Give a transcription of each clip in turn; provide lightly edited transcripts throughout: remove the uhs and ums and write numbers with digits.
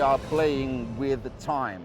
are playing with time.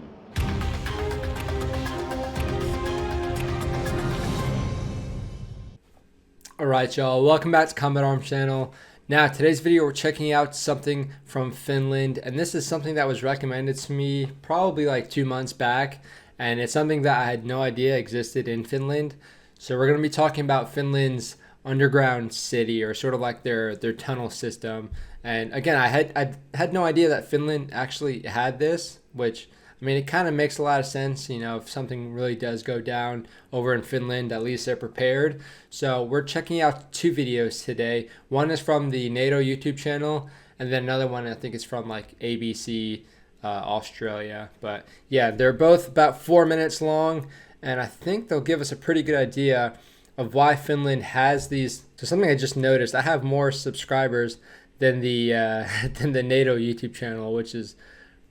Alright y'all, welcome back to Combat Arms channel. Now today's video we're checking out something from Finland, and this is something that was recommended to me probably like 2 months back, and it's something that I had no idea existed in Finland. So we're going to be talking about Finland's underground city, or sort of like their tunnel system. And again, I had no idea that Finland actually had this, which I mean, it kind of makes a lot of sense, you know, if something really does go down over in Finland, at least they're prepared. So we're checking out 2 videos today. One is from the NATO YouTube channel, and then another one I think is from like ABC Australia. But yeah, they're both about 4 minutes long, and I think they'll give us a pretty good idea of why Finland has these. So something I just noticed, I have more subscribers than the than the NATO YouTube channel, which is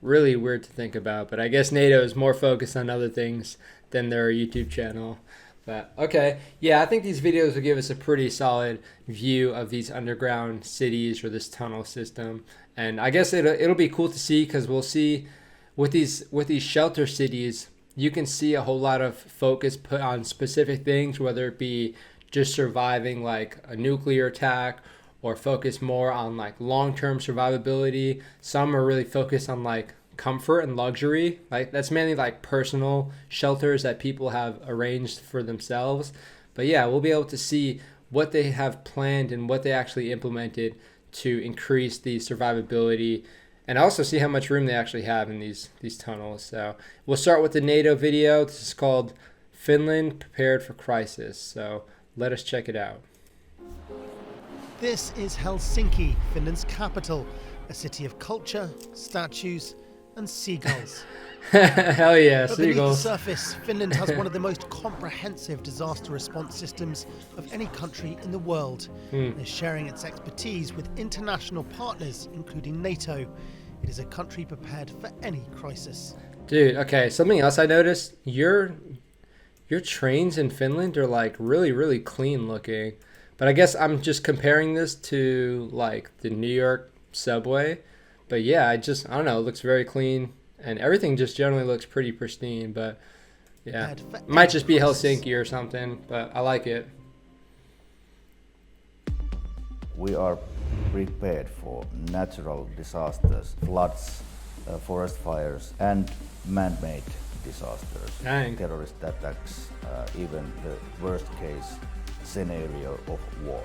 really weird to think about, but I guess NATO is more focused on other things than their YouTube channel. But okay, yeah, I think these videos will give us a pretty solid view of these underground cities or this tunnel system. And I guess it'll be cool to see, because we'll see with these shelter cities, you can see a whole lot of focus put on specific things, whether it be just surviving like a nuclear attack, or focus more on like long-term survivability. Some are really focused on like comfort and luxury. Like that's mainly like personal shelters that people have arranged for themselves. But yeah, we'll be able to see what they have planned and what they actually implemented to increase the survivability, and also see how much room they actually have in these tunnels. So we'll start with the NATO video. This is called Finland Prepared for Crisis. So let us check it out. This is Helsinki, Finland's capital, a city of culture, statues, and seagulls. Hell yeah, but beneath seagulls. the surface, Finland has one of the most comprehensive disaster response systems of any country in the world. It is sharing its expertise with international partners, including NATO. It is a country prepared for any crisis. Dude, okay, something else I noticed, your trains in Finland are like really clean looking. But I guess I'm just comparing this to like the New York subway. But yeah, I don't know, it looks very clean, and everything just generally looks pretty pristine. But yeah, it might just be Helsinki or something, but I like it. We are prepared for natural disasters, floods, forest fires, and man-made disasters, Dang. terrorist attacks, even the worst case scenario of war.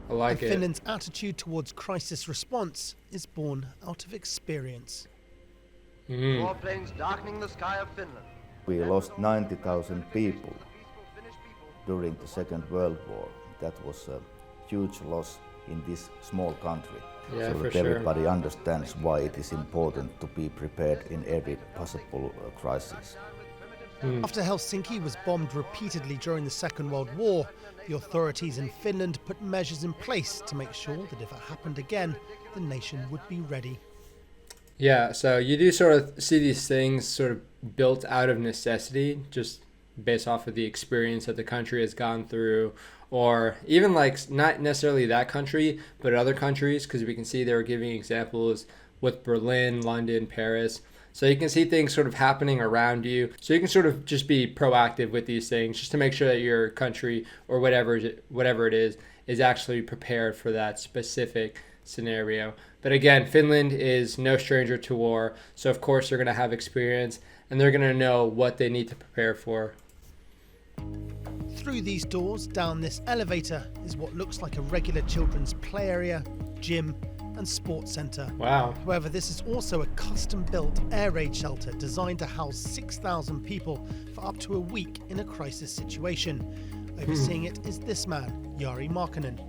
I like and it. Finland's attitude towards crisis response is born out of experience. Warplanes darkening the sky of Finland. We lost 90,000 people during the Second World War. That was a huge loss in this small country. Yeah, so for that sure. everybody understands why it is important to be prepared in every possible crisis. After Helsinki was bombed repeatedly during the Second World War, the authorities in Finland put measures in place to make sure that if it happened again, the nation would be ready. Yeah, so you do sort of see these things sort of built out of necessity, just based off of the experience that the country has gone through, or even like not necessarily that country, but other countries, because we can see they were giving examples with Berlin, London, Paris. So you can see things sort of happening around you. So you can sort of just be proactive with these things, just to make sure that your country or whatever it is actually prepared for that specific scenario. But again, Finland is no stranger to war. So of course they're going to have experience, and they're going to know what they need to prepare for. Through these doors, down this elevator, is what looks like a regular children's play area, gym, and sports centre. Wow. However, this is also a custom-built air raid shelter designed to house 6,000 people for up to a week in a crisis situation. Overseeing it is this man, Jari Markkanen.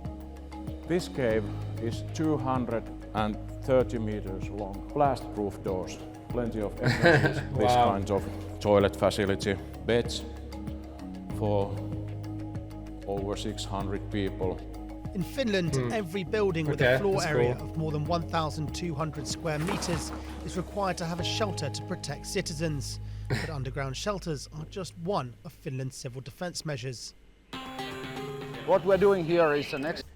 This cave is 230 meters long. Blast-proof doors, plenty of entrances, this Wow. kind of toilet facility, beds for over 600 people. In Finland, every building with Okay, a floor that's area cool. of more than 1,200 square meters is required to have a shelter to protect citizens. But underground shelters are just one of Finland's civil defense measures. What we're doing here is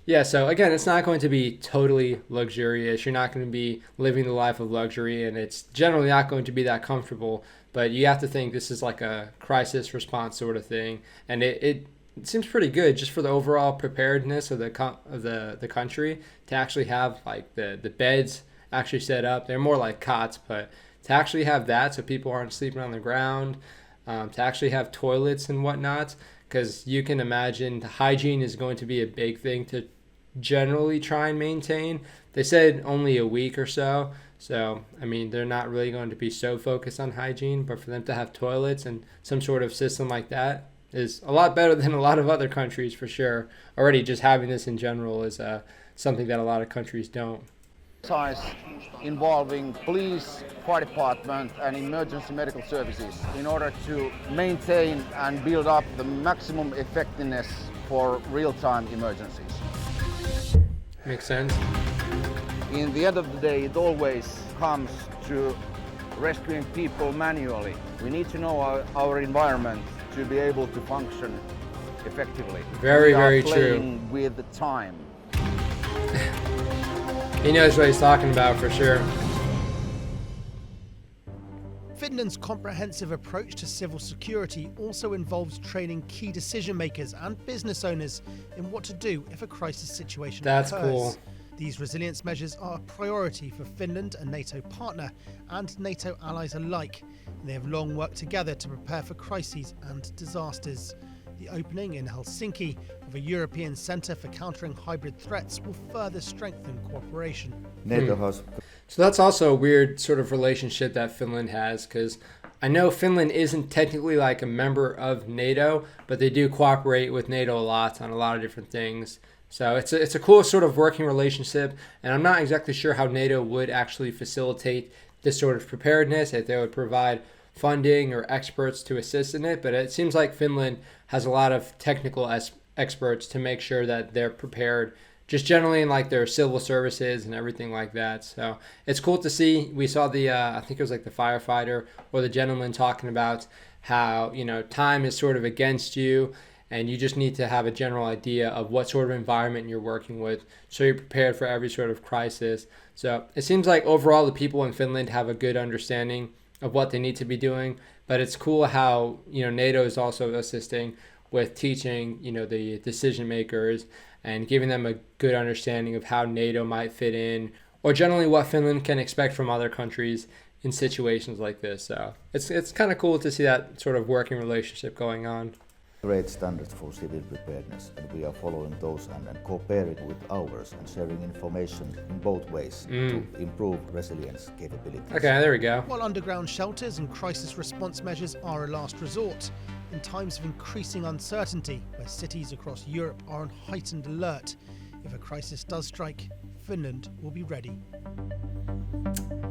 Yeah, so again, it's not going to be totally luxurious. You're not going to be living the life of luxury, and it's generally not going to be that comfortable. But you have to think this is like a crisis response sort of thing, and it seems pretty good just for the overall preparedness of the country to actually have like the beds actually set up. They're more like cots, but to actually have that so people aren't sleeping on the ground, to actually have toilets and whatnot, because you can imagine hygiene is going to be a big thing to generally try and maintain. They said only a week or so. So, I mean, they're not really going to be so focused on hygiene, but for them to have toilets and some sort of system like that is a lot better than a lot of other countries for sure. Already just having this in general is something that a lot of countries don't. Size involving police, fire department and emergency medical services in order to maintain and build up the maximum effectiveness for real-time emergencies. Makes sense. In the end of the day, it always comes to rescuing people manually. We need to know our environment to be able to function effectively. Very, very true. Playing with the time. He knows what he's talking about for sure. Finland's comprehensive approach to civil security also involves training key decision makers and business owners in what to do if a crisis situation That's occurs. cool. These resilience measures are a priority for Finland, a NATO partner, and NATO allies alike. And they have long worked together to prepare for crises and disasters. The opening in Helsinki of a European Centre for Countering Hybrid Threats will further strengthen cooperation. NATO has So that's also a weird sort of relationship that Finland has, because I know Finland isn't technically like a member of NATO, but they do cooperate with NATO a lot on a lot of different things. So it's a cool sort of working relationship, and I'm not exactly sure how NATO would actually facilitate this sort of preparedness, if they would provide funding or experts to assist in it, but it seems like Finland has a lot of technical experts to make sure that they're prepared just generally in like their civil services and everything like that. So it's cool to see. We saw the I think it was like the firefighter or the gentleman talking about how, you know, time is sort of against you and you just need to have a general idea of what sort of environment you're working with so you're prepared for every sort of crisis. So it seems like overall the people in Finland have a good understanding of what they need to be doing, but it's cool how, you know, NATO is also assisting with teaching, you know, the decision makers and giving them a good understanding of how NATO might fit in, or generally what Finland can expect from other countries in situations like this. So it's kind of cool to see that sort of working relationship going on. great standards for civil preparedness, and we are following those and cooperating with ours and sharing information in both ways to improve resilience capabilities. Okay, there we go. While underground shelters and crisis response measures are a last resort, in times of increasing uncertainty, where cities across Europe are on heightened alert, if a crisis does strike, Finland will be ready.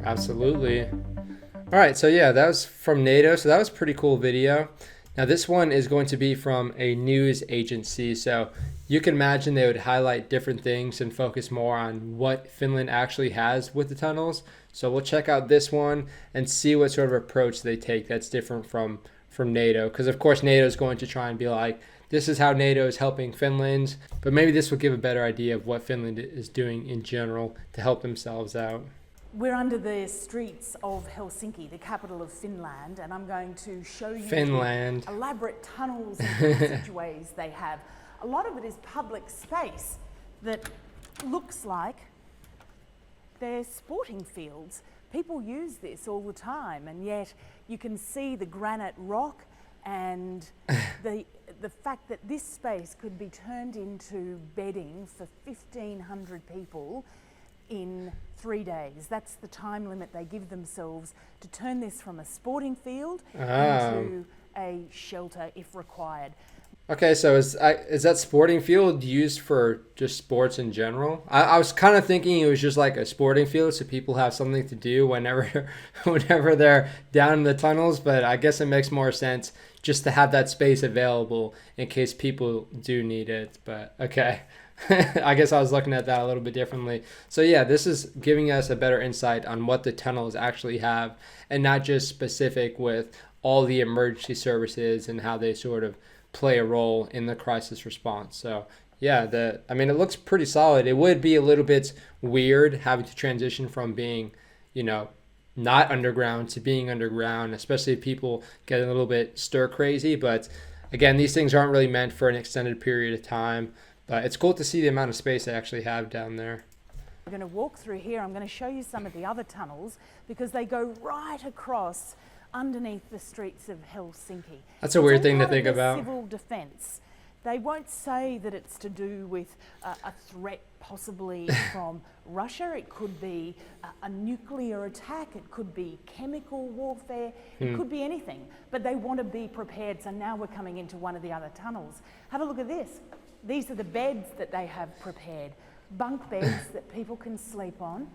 Absolutely. All right, so yeah, that was from NATO. So that was a pretty cool video. Now this one is going to be from a news agency. So you can imagine they would highlight different things and focus more on what Finland actually has with the tunnels. So we'll check out this one and see what sort of approach they take that's different from NATO. Because of course NATO is going to try and be like, this is how NATO is helping Finland. But maybe this will give a better idea of what Finland is doing in general to help themselves out. We're under the streets of Helsinki, the capital of Finland, and I'm going to show you Finland. the elaborate tunnels and passageways they have. A lot of it is public space that looks like they're sporting fields. People use this all the time, and yet you can see the granite rock and the fact that this space could be turned into bedding for 1,500 people in 3 days. That's the time limit they give themselves to turn this from a sporting field into a shelter if required. Okay, so is that sporting field used for just sports in general? I was kind of thinking it was just like a sporting field so people have something to do whenever they're down in the tunnels, but I guess it makes more sense just to have that space available in case people do need it. But okay. I guess I was looking at that a little bit differently. So yeah, this is giving us a better insight on what the tunnels actually have and not just specific with all the emergency services and how they sort of play a role in the crisis response. So yeah, I mean, it looks pretty solid. It would be a little bit weird having to transition from being, you know, not underground to being underground, especially if people get a little bit stir crazy. But again, these things aren't really meant for an extended period of time. But it's cool to see the amount of space they actually have down there. We're going to walk through here. I'm going to show you some of the other tunnels because they go right across underneath the streets of Helsinki. That's a weird It's all thing to part of think the about. Civil defence. They won't say that it's to do with a threat possibly from Russia. It could be a nuclear attack. It could be chemical warfare. It could be anything. But they want to be prepared. So now we're coming into one of the other tunnels. Have a look at this. These are the beds that they have prepared. Bunk beds that people can sleep on.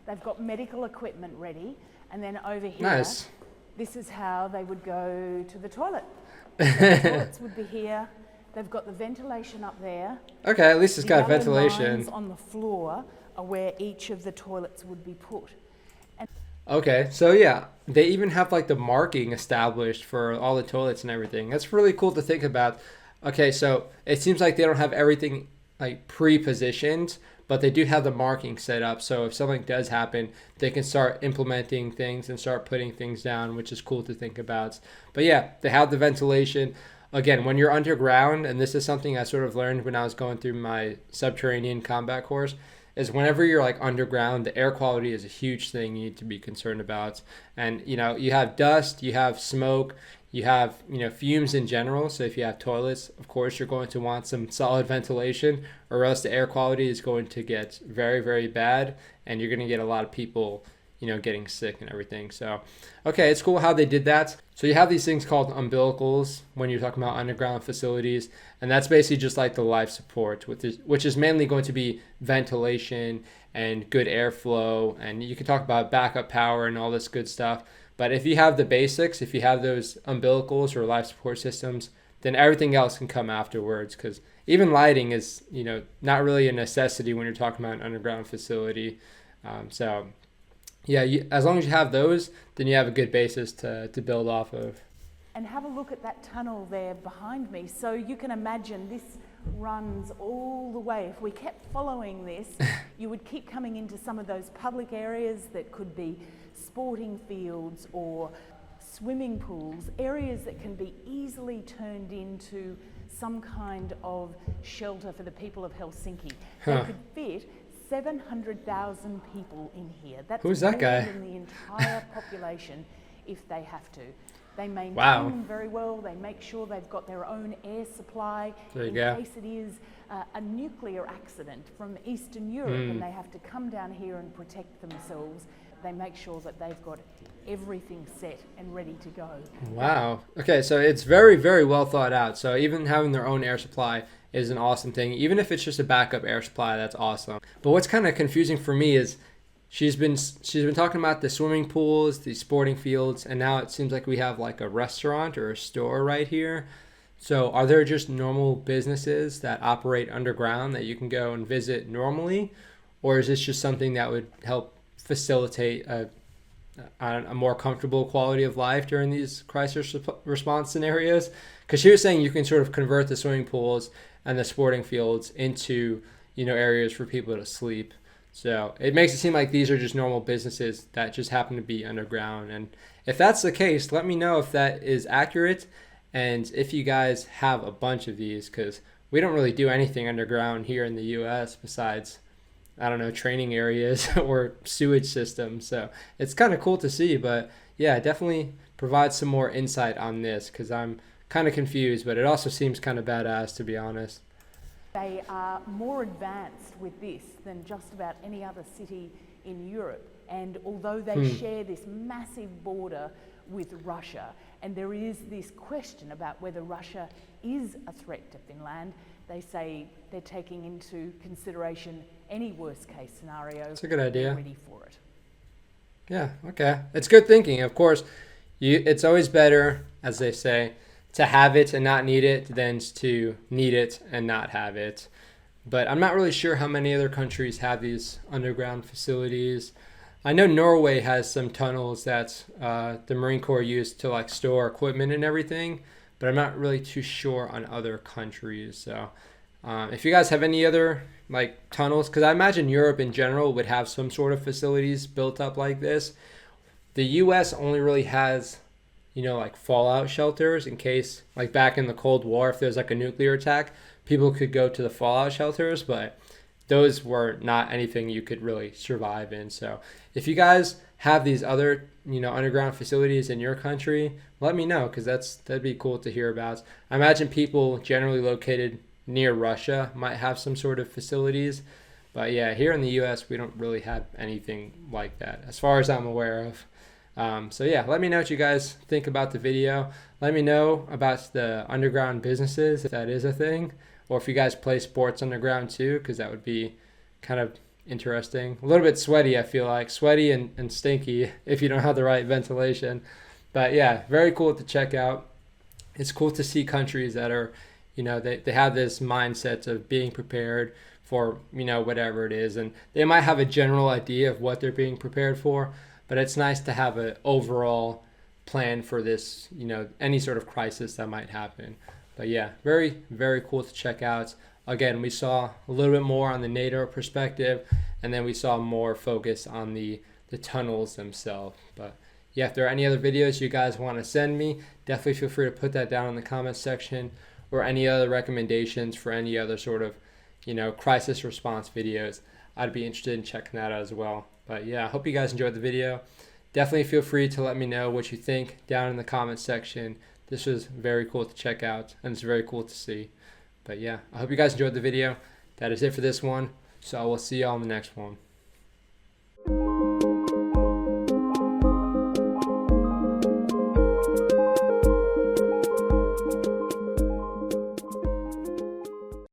They've got medical equipment ready. And then over here, Nice. this is how they would go to the toilet. The toilets would be here. They've got the ventilation up there. Okay, at least it's got The ventilation. lines on the floor are where each of the toilets would be put. Okay, so yeah, they even have like the marking established for all the toilets and everything. That's really cool to think about. Okay, so it seems like they don't have everything like pre-positioned, but they do have the marking set up. So if something does happen, they can start implementing things and start putting things down, which is cool to think about. But yeah, they have the ventilation. Again, when you're underground, and this is something I sort of learned when I was going through my subterranean combat course, is whenever you're like underground, the air quality is a huge thing you need to be concerned about. And, you know, you have dust, you have smoke, you have, you know, fumes in general. So if you have toilets, of course, you're going to want some solid ventilation, or else the air quality is going to get very, very bad, and you're going to get a lot of people, you know, getting sick and everything. So, okay, it's cool how they did that. So you have these things called umbilicals when you're talking about underground facilities, and that's basically just like the life support, which is mainly going to be ventilation and good airflow, and you can talk about backup power and all this good stuff. But if you have the basics, if you have those umbilicals or life support systems, then everything else can come afterwards, because even lighting is, you know, not really a necessity when you're talking about an underground facility. So yeah, as long as you have those, then you have a good basis to build off of. And have a look at that tunnel there behind me. So you can imagine this runs all the way. If we kept following this, you would keep coming into some of those public areas that could be sporting fields or swimming pools, areas that can be easily turned into some kind of shelter for the people of Helsinki. They could fit 700,000 people in here. That's Who's that more guy? than the entire population if they have to. They maintain Wow. them very well. They make sure they've got their own air supply There you in go. case it is a nuclear accident from Eastern Europe and they have to come down here and protect themselves. They make sure that they've got everything set and ready to go. Wow. Okay, so it's very, very well thought out. So even having their own air supply is an awesome thing. Even if it's just a backup air supply, that's awesome. But what's kind of confusing for me is she's been talking about the swimming pools, the sporting fields, and now it seems like we have like a restaurant or a store right here. So are there just normal businesses that operate underground that you can go and visit normally? Or is this just something that would help facilitate a more comfortable quality of life during these crisis response scenarios? Because she was saying you can sort of convert the swimming pools and the sporting fields into, you know, areas for people to sleep. So it makes it seem like these are just normal businesses that just happen to be underground. And if that's the case, let me know if that is accurate and if you guys have a bunch of these, because we don't really do anything underground here in the US besides, I don't know, training areas or sewage systems. So it's kind of cool to see. But yeah, definitely provide some more insight on this, because I'm kind of confused, but it also seems kind of badass, to be honest. They are more advanced with this than just about any other city in Europe. And although they share this massive border with Russia, and there is this question about whether Russia is a threat to Finland, they say they're taking into consideration any worst case scenario. That's a good idea. They're ready for it. Yeah, okay. It's good thinking. Of course, it's always better, as they say, to have it and not need it than to need it and not have it. But I'm not really sure how many other countries have these underground facilities. I know Norway has some tunnels that the Marine Corps used to like store equipment and everything, but I'm not really too sure on other countries. So If you guys have any other like tunnels, because I imagine Europe in general would have some sort of facilities built up like this. The US only really has, you know, like fallout shelters in case, like back in the Cold War, if there's like a nuclear attack, people could go to the fallout shelters, but those were not anything you could really survive in. So if you guys have these other, you know, underground facilities in your country, let me know, because that'd be cool to hear about. I imagine people generally located near Russia might have some sort of facilities, but yeah, here in the US we don't really have anything like that as far as I'm aware of. So yeah, let me know what you guys think about the video. Let me know about the underground businesses, if that is a thing, or if you guys play sports underground too, because that would be kind of interesting. A little bit sweaty, I feel like. Sweaty and stinky if you don't have the right ventilation. But yeah, very cool to check out. It's cool to see countries that are, you know, they have this mindset of being prepared for, you know, whatever it is. And they might have a general idea of what they're being prepared for, but it's nice to have an overall plan for this, you know, any sort of crisis that might happen. But yeah, very, very cool to check out. Again, we saw a little bit more on the NATO perspective, and then we saw more focus on the tunnels themselves. But yeah, if there are any other videos you guys want to send me, definitely feel free to put that down in the comments section, or any other recommendations for any other sort of, you know, crisis response videos. I'd be interested in checking that out as well. But yeah, I hope you guys enjoyed the video. Definitely feel free to let me know what you think down in the comments section. This was very cool to check out, and it's very cool to see. But yeah, I hope you guys enjoyed the video. That is it for this one. So I will see you all in the next one.